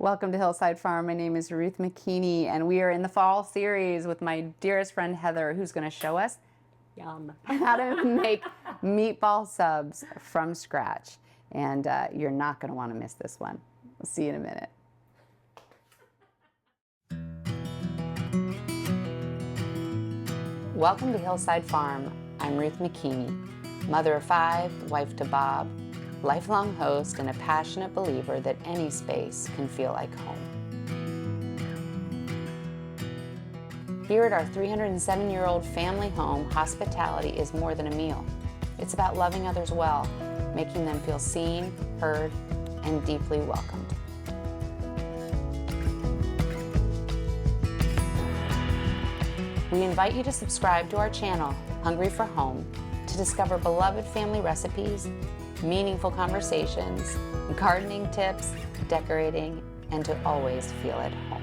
Welcome to Hillside Farm. My name is Ruth McKeaney, and we are in the fall series with my dearest friend Heather, who's going to show us how to make meatball subs from scratch. And you're not going to want to miss this one. We'll see you in a minute. Welcome to Hillside Farm. I'm Ruth McKeaney, mother of 5, wife to Bob, lifelong host, and a passionate believer that any space can feel like home. Here at our 307-year-old family home, hospitality is more than a meal. It's about loving others well, making them feel seen, heard, and deeply welcomed. We invite you to subscribe to our channel, Hungry for Home, to discover beloved family recipes, meaningful conversations, gardening tips, decorating, and to always feel at home.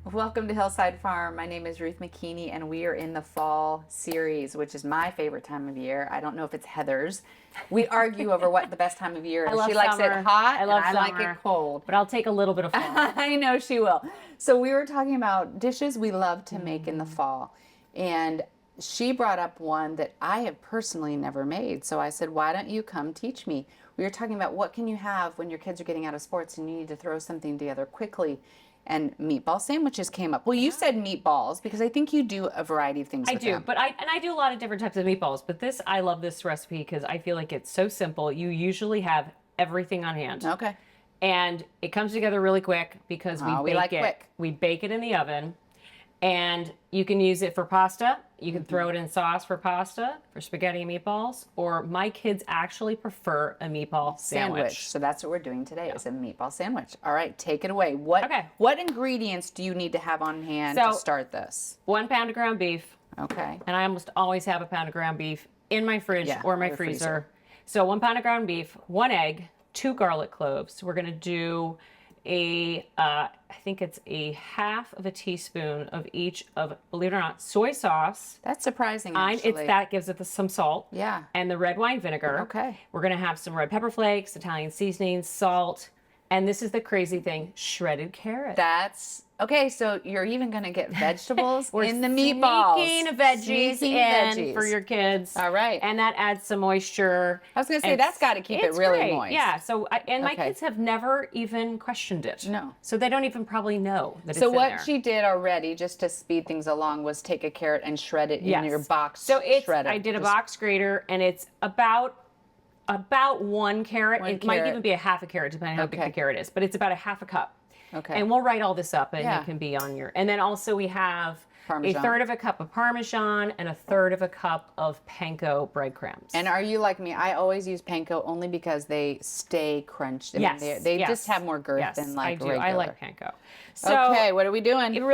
Welcome to Hillside Farm. My name is Ruth McKeaney, and we are in the fall series, which is my favorite time of year. I don't know if it's Heather's. We argue over what the best time of year is. She likes it hot, and I like it cold. But I'll take a little bit of fall. I know she will. So we were talking about dishes we love to make in the fall. And she brought up one that I have personally never made. So I said, why don't you come teach me? We were talking about what can you have when your kids are getting out of sports and you need to throw something together quickly. And meatball sandwiches came up. Well, you said meatballs because I think you do a variety of things with them. But I do a lot of different types of meatballs. But I love this recipe because I feel like it's so simple. You usually have everything on hand. Okay. And it comes together really quick because we bake it in the oven. And you can use it for pasta. You can throw it in sauce for pasta, for spaghetti and meatballs. Or my kids actually prefer a meatball sandwich. So that's what we're doing today, is a meatball sandwich. All right, take it away. What ingredients do you need to have on hand to start this? 1 pound of ground beef. Okay. And I almost always have a pound of ground beef in my fridge or my freezer. So 1 pound of ground beef, 1 egg, 2 garlic cloves. We're going to do I think it's a half of a teaspoon of each of, believe it or not, soy sauce. That's surprising, actually. That gives it some salt. Yeah. And the red wine vinegar. Okay. We're going to have some red pepper flakes, Italian seasoning, salt, and this is the crazy thing, shredded carrot. Okay, so you're even going to get vegetables in the meatballs. Sneaking veggies for your kids. All right. And that adds some moisture. I was going to say, that's got to keep it really moist. Yeah, my kids have never even questioned it. No. So they don't even probably know that it's in there. So what she did already, just to speed things along, was take a carrot and shred it in your box shredder. I did a box grater, and it's about 1 carrot. Might even be a half a carrot, depending on how big the carrot is. But it's about a half a cup. Okay. And we'll write all this up, and it can be on your. And then also we have Parmesan. 1/3 of a cup of Parmesan and 1/3 of a cup of panko breadcrumbs. And are you like me? I always use panko only because they stay crunched. They just have more girth than like regular. I like panko. So, okay, what are we doing? We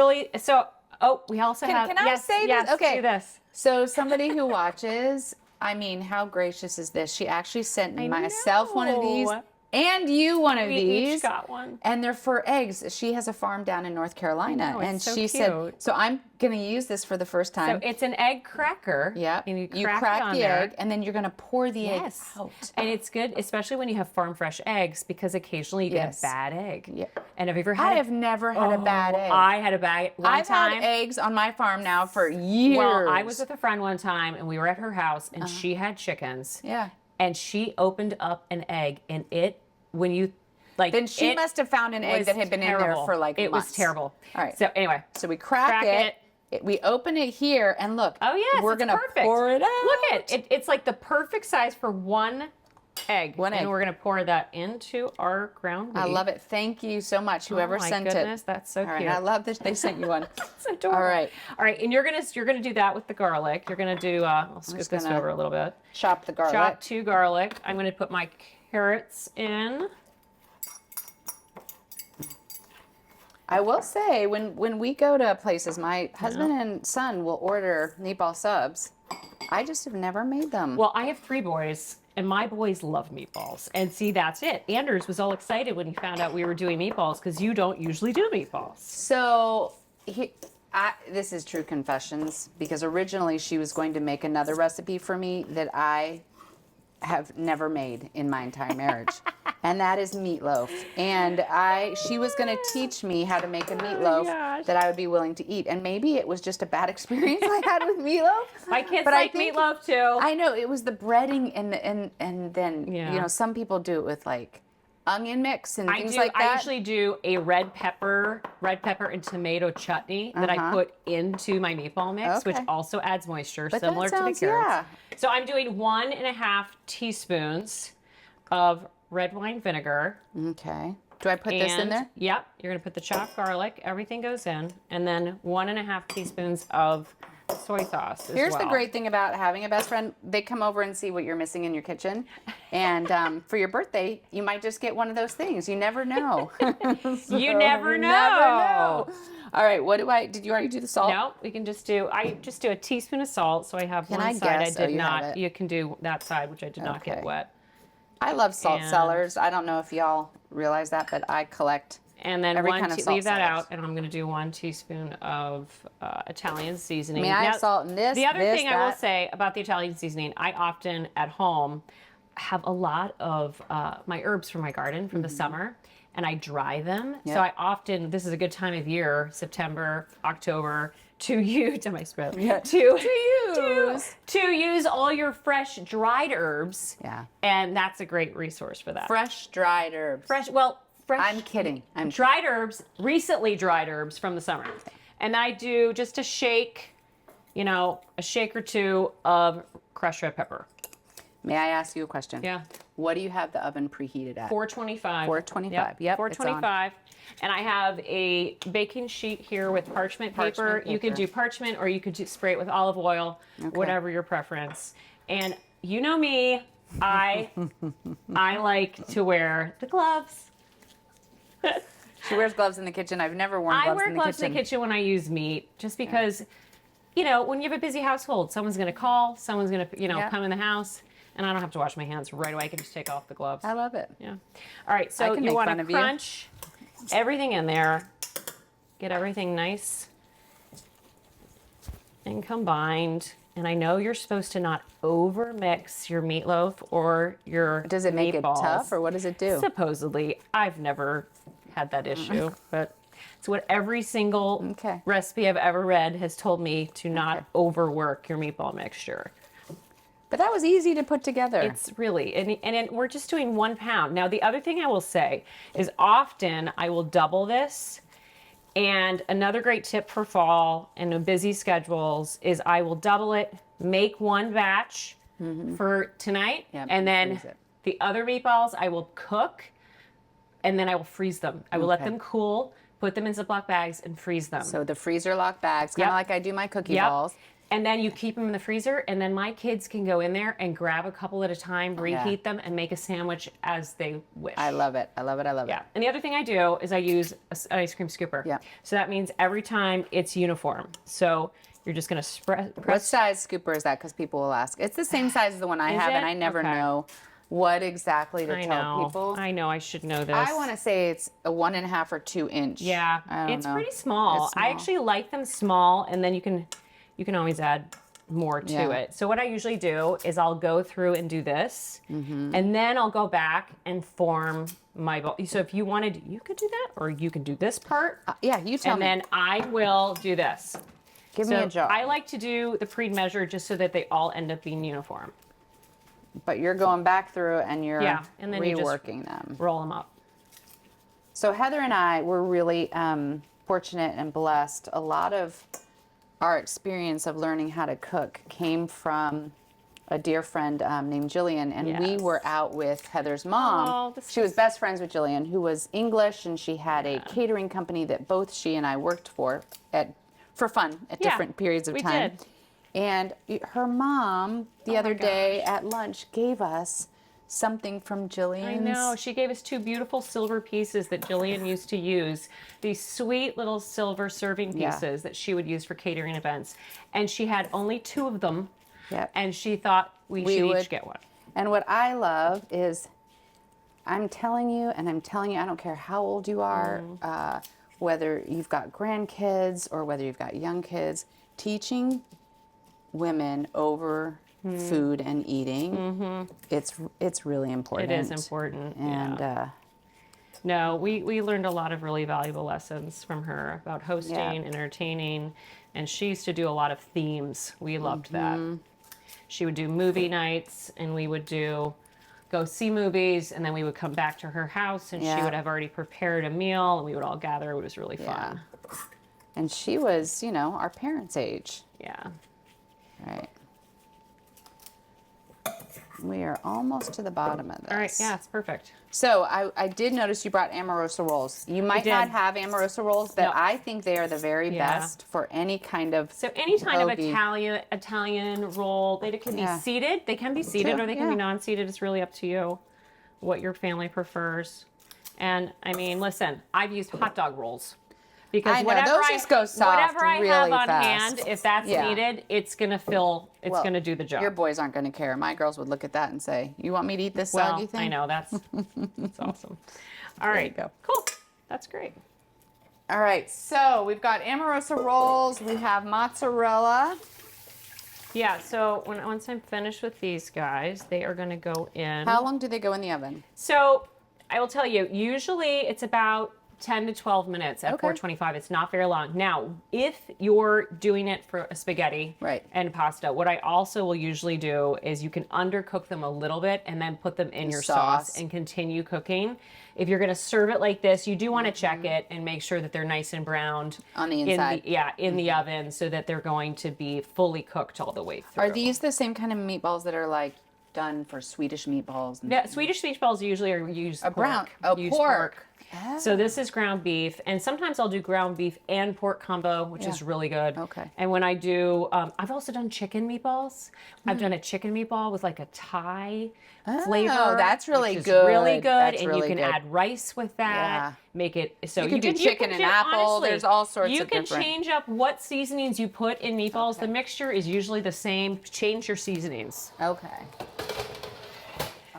also have. Can I say this? Yes, okay. Do this. So somebody who watches, I mean, how gracious is this? She actually sent myself one of these. And you one of these. We each got one. And they're for eggs. She has a farm down in North Carolina. And so she said, so I'm going to use this for the first time. So it's an egg cracker. Yeah. And you crack the egg, and then you're going to pour the egg out. And it's good, especially when you have farm fresh eggs, because occasionally you get a bad egg. Yeah. And have you ever had I have never had a bad egg. I had a bad one I've had eggs on my farm now for years. Well, I was with a friend one time, and we were at her house, and she had chickens. Yeah. And she opened up an egg, and then she must have found an egg that had been in there for like months. It was terrible. All right. So anyway. So we crack it. We open it here, and look. Oh, yes, we're going to pour it out. Look at it. It's like the perfect size for 1 egg. And we're going to pour that into our ground beef. I love it. Thank you so much, whoever sent it. Oh, my goodness. That's so cute. Right, I love that they sent you one. It's adorable. All right. All right. And you're gonna do that with the garlic. You're going to do, I'll scoot this over a little bit. Chop the garlic. Chop 2 garlic. I'm going to put my carrots in. I will say, when we go to places, my husband and son will order meatball subs. I just have never made them. Well, I have 3 boys, and my boys love meatballs. And see, that's it. Anders was all excited when he found out we were doing meatballs, because you don't usually do meatballs. So this is true confessions, because originally she was going to make another recipe for me that I have never made in my entire marriage. And that is meatloaf. And she was going to teach me how to make a meatloaf that I would be willing to eat. And maybe it was just a bad experience I had with meatloaf. My kids like meatloaf too. I know, it was the breading and then, you know, some people do it with like onion mix and things like that. I usually do a red pepper and tomato chutney that I put into my meatball mix, which also adds moisture, similar to the carrots. Yeah. So I'm doing 1.5 teaspoons of red wine vinegar. Okay. Do I put this in there? Yep. You're going to put the chopped garlic. Everything goes in. And then 1.5 teaspoons of soy sauce Here's the great thing about having a best friend. They come over and see what you're missing in your kitchen. And for your birthday, you might just get one of those things. You never know. You never know. All right. Did you already do the salt? No, we can just do, I just do a teaspoon of salt. So I have one side I did not. You can do that side, which I did not get wet. I love salt cellars. I don't know if y'all realize that, but I collect and then every kind of salt leave that cellars. out, and I'm going to do 1 teaspoon of Italian seasoning. I have salt in this. The other thing I will say about the Italian seasoning, I often at home have a lot of my herbs from my garden from the summer, and I dry them. Yep. So I often, this is a good time of year, September, October, to use to use all your fresh dried herbs. Yeah. And that's a great resource for that. Fresh dried herbs. Fresh. I'm kidding. Dried herbs, recently dried herbs from the summer. And I do just a shake, a shake or two of crushed red pepper. May I ask you a question? Yeah. What do you have the oven preheated at? 425. 425. Yep. 425. And I have a baking sheet here with parchment paper. You could do parchment or you could spray it with olive oil, whatever your preference. And you know me, I like to wear the gloves. She wears gloves in the kitchen. I've never worn gloves in the kitchen. I wear gloves in the kitchen when I use meat, just because, when you have a busy household, someone's going to call, someone's going to, come in the house, and I don't have to wash my hands right away. I can just take off the gloves. I love it. Yeah. All right, so you want to crunch everything in there, get everything nice and combined. And I know you're supposed to not over mix your meatloaf or your Does it make meatballs. It tough, or what does it do? Supposedly. I've never had that issue, but it's what every single recipe I've ever read has told me, to not overwork your meatball mixture. But that was easy to put together. It's really, and we're just doing 1 pound. Now, the other thing I will say is often I will double this. And another great tip for fall and busy schedules is I will double it, make 1 batch for tonight, and then the other meatballs I will cook, and then I will freeze them. I will let them cool, put them in Ziploc bags, and freeze them. So the freezer lock bags, kind of like I do my cookie balls. And then you keep them in the freezer, and then my kids can go in there and grab a couple at a time, reheat them, and make a sandwich as they wish. I love it. I love it. I love it. Yeah. And the other thing I do is I use an ice cream scooper. Yeah. So that means every time it's uniform. So you're just going to press. What size scooper is that? Because people will ask. It's the same size as the one I have, and I never know what exactly to tell people. I know. I should know this. I want to say it's a 1.5 or 2 inch. Yeah. It's pretty small. It's small. I actually like them small, and then you can always add more to it. So what I usually do is I'll go through and do this, and then I'll go back and form my ball. So if you wanted, you could do that, or you can do this part. Yeah, you tell me. And then I will do this. Give me a jar. I like to do the pre-measure just so that they all end up being uniform. But you're going back through and you're and then reworking them. Roll them up. So Heather and I were really fortunate and blessed. A lot of our experience of learning how to cook came from a dear friend named Jillian, and we were out with Heather's mom. She was best friends with Jillian, who was English, and she had a catering company that both she and I worked for fun at different periods of time. Did. And her mom, the other day at lunch, gave us something from Jillian's. I know. She gave us 2 beautiful silver pieces that Jillian used to use. These sweet little silver serving pieces that she would use for catering events. And she had only 2 of them. Yep. And she thought we should each get one. And what I love is, I'm telling you, I don't care how old you are, whether you've got grandkids or whether you've got young kids, teaching women over food and eating. It's really important. It is important. And no, we learned a lot of really valuable lessons from her about hosting and entertaining. And she used to do a lot of themes. We loved that. She would do movie nights, and we would go see movies, and then we would come back to her house, and she would have already prepared a meal, and we would all gather. It was really fun. And she was, you know, our parents' age. Yeah. Right. We are almost to the bottom of this. All right. Yeah, it's perfect. So I did notice you brought Amorosa rolls. You might not have Amorosa rolls, but I think they are the very best for any kind of any kind of hoagie. Italian roll. They can be seated. They can be seated or they can be non-seated. It's really up to you what your family prefers. And I mean, listen, I've used hot dog rolls. Because those just go soft whatever I really have on fast. hand, if that's needed, it's gonna going to do the job. Your boys aren't going to care. My girls would look at that and say, "You want me to eat this soggy thing?" I know that's awesome. All right, go. Cool. That's great. All right, so we've got Amorosa rolls. We have mozzarella. Yeah. So once I'm finished with these guys, they are going to go in. How long do they go in the oven? So I will tell you. Usually, it's about 10 to 12 minutes at 425. It's not very long. Now, if you're doing it for a spaghetti and pasta, what I also will usually do is you can undercook them a little bit and then put them in your sauce and continue cooking. If you're going to serve it like this, you do want to check it and make sure that they're nice and browned on the inside. In the oven, so that they're going to be fully cooked all the way through. Are these the same kind of meatballs that are like done for Swedish meatballs? Yeah, Swedish meatballs usually use pork. Oh. So this is ground beef, and sometimes I'll do ground beef and pork combo, which is really good. Okay. And when I do, I've also done chicken meatballs. I've done a chicken meatball with like a Thai flavor. Oh, that's really which good. Is really good, That's and really you can good. add rice with that. Make it so you can do chicken and apple. Honestly, there's all sorts you of can different. change up what seasonings you put in meatballs. The mixture is usually the same. Change your seasonings. Okay.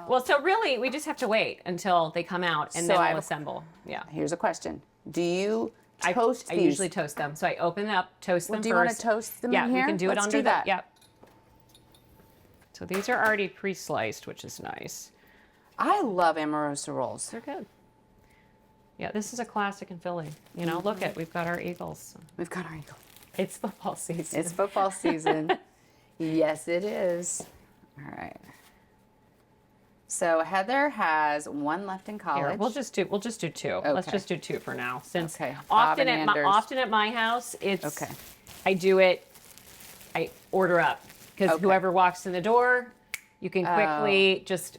Well, so really, we just have to wait until they come out, and then we'll assemble. Yeah. Here's a question: do you toast these? I usually toast them. So I open it up, toast them first. Do you want to toast them in here? Yeah, we can do it under that. Yep. So these are already pre-sliced, which is nice. I love Amorosa rolls. They're good. Yeah, this is a classic in Philly. You know, look we've got our Eagles. We've got our Eagles. It's football season. It's football season. Yes, it is. All right. So Heather has one left in college. Here, we'll just do two. Okay. Let's just do two for now. Since Bob often at my house, it's I do it. I order up because whoever walks in the door, you can quickly just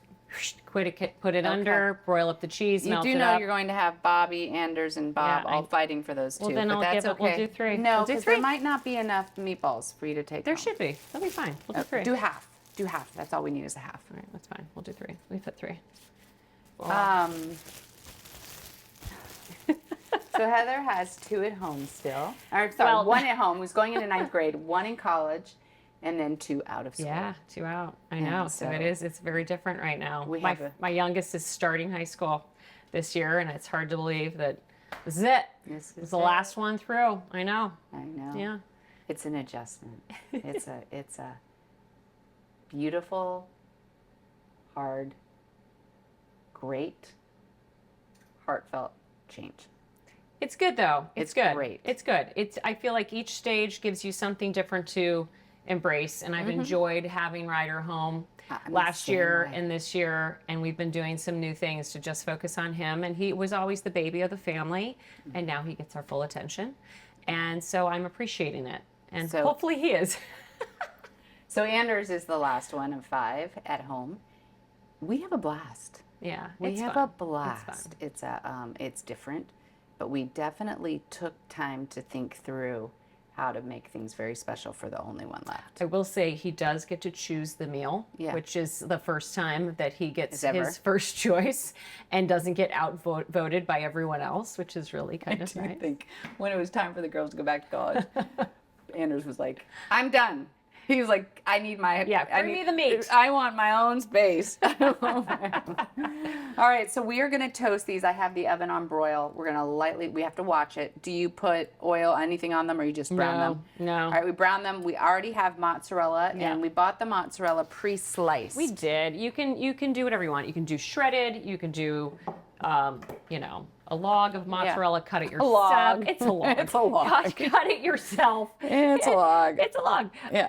put it under, broil up the cheese, melt it up. You do know you're going to have Bobby, Anders, and Bob all fighting for those two. Well, then we'll do three. No, because there might not be enough meatballs for you to take. There should be. That'll be fine. We'll do three. Do half. Do half. That's all we need is a half. All right, that's fine. We'll do three. We put three. So Heather has two at home still. Or sorry, one at home who's going into 9th grade, one in college, and then two out of school. Yeah, two out. I know. So it's very different right now. My youngest is starting high school this year, and it's hard to believe that this is it. This is the last one through. I know. I know. Yeah. It's an adjustment. It's a beautiful, hard, great, heartfelt change. It's good though. It's good. Great. It's good. I feel like each stage gives you something different to embrace, and I've enjoyed having Ryder home last year and this year, and we've been doing some new things to just focus on him, and he was always the baby of the family, and now he gets our full attention, and so I'm appreciating it, and hopefully he is. So Anders is the last one of 5 at home. We have a blast. Yeah, we have a blast. It's different, but we definitely took time to think through how to make things very special for the only one left. I will say he does get to choose the meal, which is the first time that he gets his first choice and doesn't get outvoted by everyone else, which is really kind of nice. I think when it was time for the girls to go back to college, Anders was like, "I'm done." He was like, I need my... bring me the meat. I want my own space. All right, so we are going to toast these. I have the oven on broil. We're going to lightly... We have to watch it. Do you put oil, anything on them, or you just brown them? No. All right, we brown them. We already have mozzarella, and we bought the mozzarella pre-sliced. We did. You can do whatever you want. You can do shredded. You can do, you know, a log of mozzarella. Cut it yourself. A log. It's a log. It's a log. Cut it yourself. It's a log. It's a log. Yeah.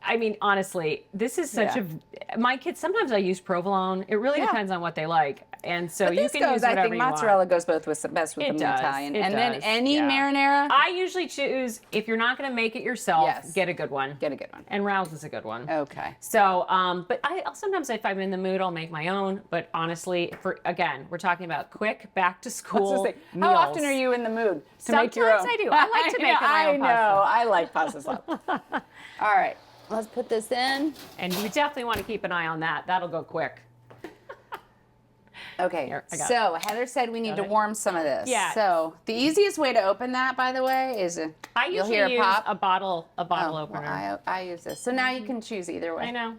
I mean, honestly, this is such a... My kids, sometimes I use provolone. It really depends on what they like. And so you can use whatever I think you mozzarella want. goes both with best with the Italian. It And does. then any Yeah. marinara. I usually choose, if you're not going to make it yourself, get a good one. Get a good one. And Rouse is a good one. Okay. So, but sometimes if I'm in the mood, I'll make my own. But honestly, again, we're talking about quick back to school meals. How often are you in the mood to make your own? Sometimes I do. I like to make my own pasta. I know. I like pasta sauce. All right. Let's put this in. And you definitely want to keep an eye on that. That'll go quick. Okay, Here, so Heather said we need to warm some of this. Yeah. So the easiest way to open that, by the way, is you'll hear a use pop. a bottle opener. Well, I use this. So now you can choose either way. I know.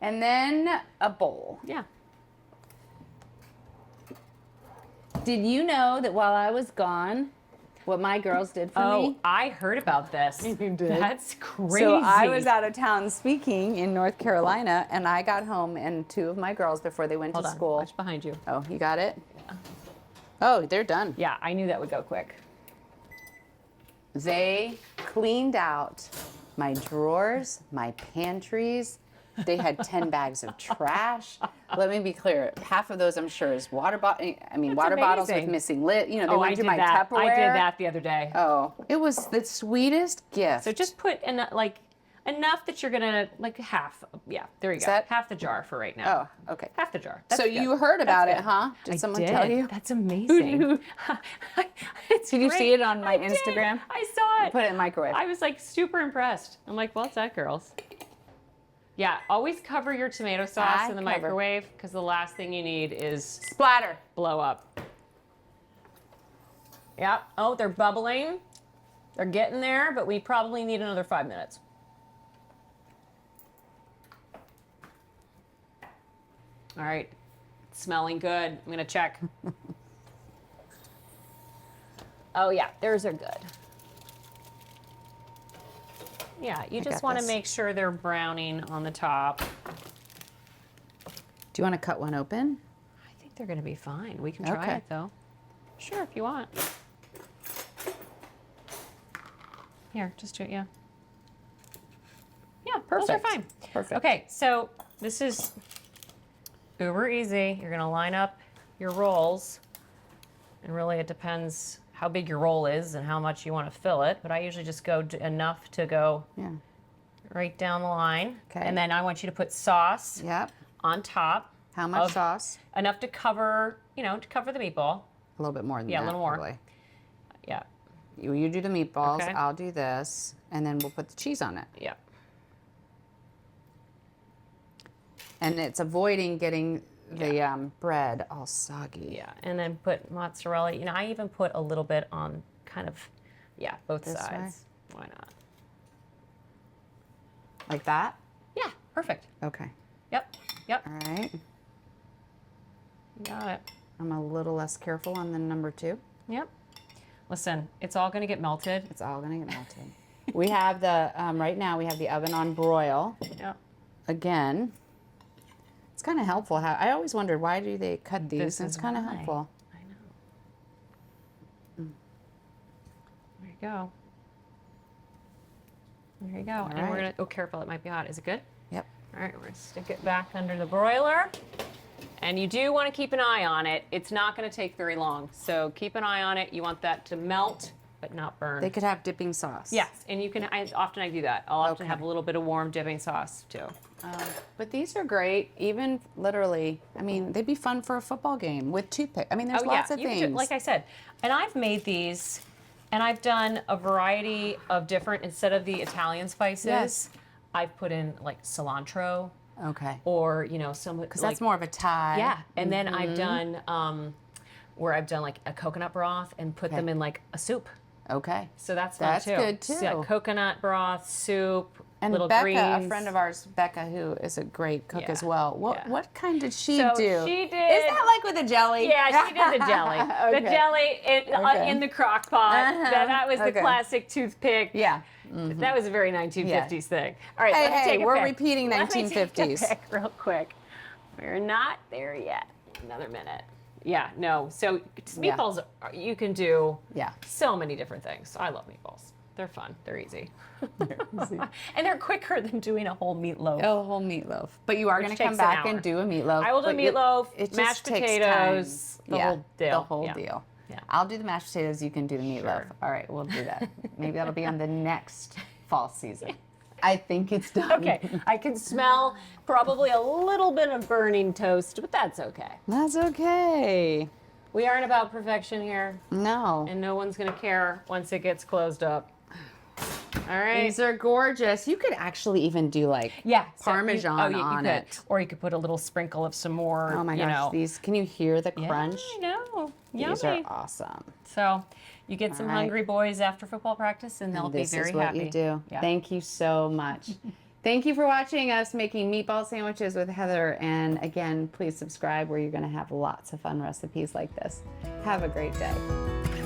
And then a bowl. Yeah. Did you know that while I was gone, what my girls did for me? I heard about this. You did? That's crazy. So I was out of town speaking in North Carolina, and I got home, and two of my girls, before they went to school. Watch behind you. Oh, you got it? Yeah. Oh, they're done. Yeah, I knew that would go quick. They cleaned out my drawers, my pantries. They had 10 bags of trash. Let me be clear. Half of those, I'm sure, is water bottle. I mean, water bottles with missing lid. You know, they went through my Tupperware. I did that the other day. Oh, it was the sweetest gift. So just put enough that you're gonna half. Yeah, there you go. that- Half the jar for right now. Oh, okay. Half the jar. So That's you good. heard about That's it, good. huh? Did someone I did. tell you? That's amazing. Did you see it on my I did. Instagram? I saw it. Put it in the microwave. I was super impressed. I'm like, well, it's that, girls. Yeah, always cover your tomato sauce in the microwave, because the last thing you need is Splatter. blow up. Yep. Oh, they're bubbling. They're getting there, but we probably need another 5 minutes. All right. It's smelling good. I'm going to check. Oh, yeah. Theirs are good. Yeah, you just want to make sure they're browning on the top. Do you want to cut one open? I think they're going to be fine. We can try it, though. Sure, if you want. Here, just do it, yeah. Yeah, Perfect. those are fine. Perfect. Okay, so this is uber easy. You're going to line up your rolls. And really, it depends how big your roll is and how much you want to fill it. But I usually just go enough to go right down the line. Okay. And then I want you to put sauce on top. How much sauce? Enough to cover, to cover the meatball. A little bit more than that. Yeah, a little more. Probably. Yeah. You do the meatballs, Okay. I'll do this, and then we'll put the cheese on it. Yeah. And it's avoiding getting the bread all soggy. Yeah, and then put mozzarella. I even put a little bit on both This sides. Why not? Like that? Yeah, perfect. Okay. Yep. All right. You got it. I'm a little less careful on the number 2. Yep. Listen, it's all going to get melted. It's all going to get melted. We have the, right now we have the oven on broil. Yep. Again. It's kind of helpful. I always wondered, why do they cut these? This And it's is kind of why. helpful. I know. There you go. There you go. And we're going to, careful, it might be hot. Is it good? Yep. All right, we're going to stick it back under the broiler. And you do want to keep an eye on it. It's not going to take very long. So keep an eye on it. You want that to melt, but not burn. They could have dipping sauce. Yes, and you can, often I do that. I'll often have a little bit of warm dipping sauce too. But these are great, even literally. I mean, they'd be fun for a football game with toothpick. I mean, there's lots of you can things. do, like I said, and I've made these, and I've done a variety of different, instead of the Italian spices, Yes. I've put in like cilantro Okay. or, some. Because that's more of a Thai. Yeah, and then I've done, where I've done like a coconut broth and put them in like a soup. Okay. So that's fun too. That's good too. So, yeah, coconut broth, soup, And little Becca, greens. a friend of ours, Becca, who is a great cook as well. What kind did she So do? she did. Is that like with a jelly? Yeah, she did the jelly. Okay. The jelly in the crock pot. That was the classic toothpick. Yeah. That was a very 1950s thing. All right, let me Hey, take a we're pick. repeating Let me take a 1950s. pick real quick. We're not there yet. Another minute. Yeah, no. So meatballs, you can do so many different things. I love meatballs. They're fun. They're easy. And they're quicker than doing a whole meatloaf. Oh, a whole meatloaf. But you are going to come back and do a meatloaf. I will do meatloaf, mashed potatoes, the whole deal. The whole deal. Yeah. I'll do the mashed potatoes. You can do the meatloaf. Sure. All right, we'll do that. Maybe that'll be on the next fall season. I think it's done. Okay, I can smell probably a little bit of burning toast, but that's okay. That's okay. We aren't about perfection here. No. And no one's going to care once it gets closed up. All right. These are gorgeous. You could actually even do like Parmesan on it. Or you could put a little sprinkle of some more, Oh my gosh, these, can you hear the crunch? Yeah, I know. These Yummy. are awesome. So you get some hungry boys after football practice and they'll be very happy. This is what you do. Yeah. Thank you so much. Thank you for watching us making meatball sandwiches with Heather. And again, please subscribe where you're going to have lots of fun recipes like this. Have a great day.